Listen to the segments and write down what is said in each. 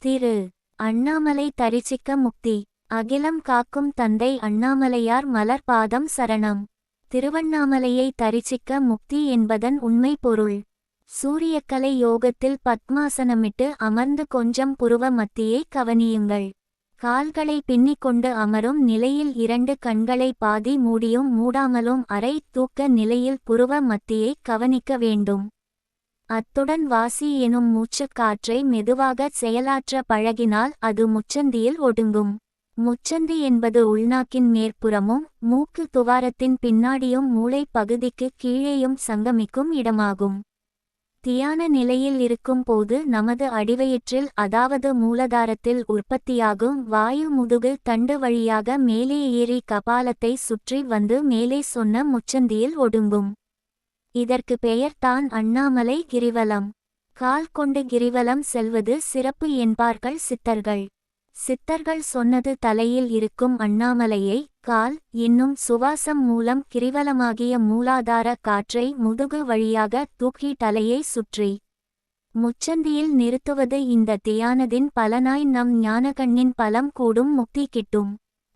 திரு அண்ணாமலை தரிசிக்க முக்தி. அகிலம் காக்கும் தந்தை அண்ணாமலையார் மலர் பாதம் சரணம். திருவண்ணாமலையை தரிசிக்க முக்தி என்பதன் உண்மை பொருள். சூரியக்கலை யோகத்தில் பத்மாசனமிட்டு அமர்ந்து கொஞ்சம் புருவ மத்தியை கவனியுங்கள். கால்களை பின்னிக்கொண்டு அமரும் நிலையில் இரண்டு கண்களை பாதி மூடியும் மூடாமலும் அரை தூக்க நிலையில் புருவ மத்தியை கவனிக்க வேண்டும். அத்துடன் வாசி எனும் மூச்சுக் காற்றை மெதுவாக செயலாற்ற பழகினால் அது முச்சந்தியில் ஒடுங்கும். முச்சந்தி என்பது உள்நாக்கின் மேற்புறமும் மூக்கு துவாரத்தின் பின்னாடியும் மூளை பகுதிக்கு கீழேயும் சங்கமிக்கும் இடமாகும். தியான நிலையில் இருக்கும் போது நமது அடிவயிற்றில் அதாவது மூலதாரத்தில் உற்பத்தியாகும் வாயு முதுகு தண்டு வழியாக மேலே ஏறி கபாலத்தை சுற்றி வந்து மேலே சொன்ன முச்சந்தியில் ஒடுங்கும். இதற்கு பெயர் தான் அண்ணாமலை கிரிவலம். கால் கொண்டு கிரிவலம் செல்வது சிறப்பு என்பார்கள் சித்தர்கள். சித்தர்கள் சொன்னது தலையில் இருக்கும் அண்ணாமலையை கால் என்னும் சுவாசம் மூலம் கிரிவலமாகிய மூலாதார காற்றை முதுகு வழியாக தூக்கி தலையை சுற்றி முச்சந்தியில் நிறுத்துவது இந்த தியானத்தின் பலனாய் நம் ஞானக்கண்ணின் பலம் கூடும் முக்தி கிட்டும்.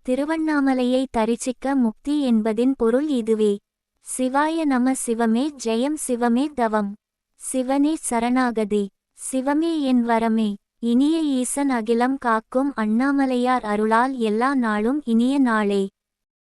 திருவண்ணாமலையை தரிசிக்க முக்தி என்பதின் பொருள் இதுவே. சிவாய நம. சிவமே ஜெயம். சிவமே தவம். சிவனே சரணாகதி. சிவமே என் வரமே. இனிய ஈசன் அகிலம் காக்கும் அண்ணாமலையார் அருளால் எல்லா நாளும் இனிய நாளே.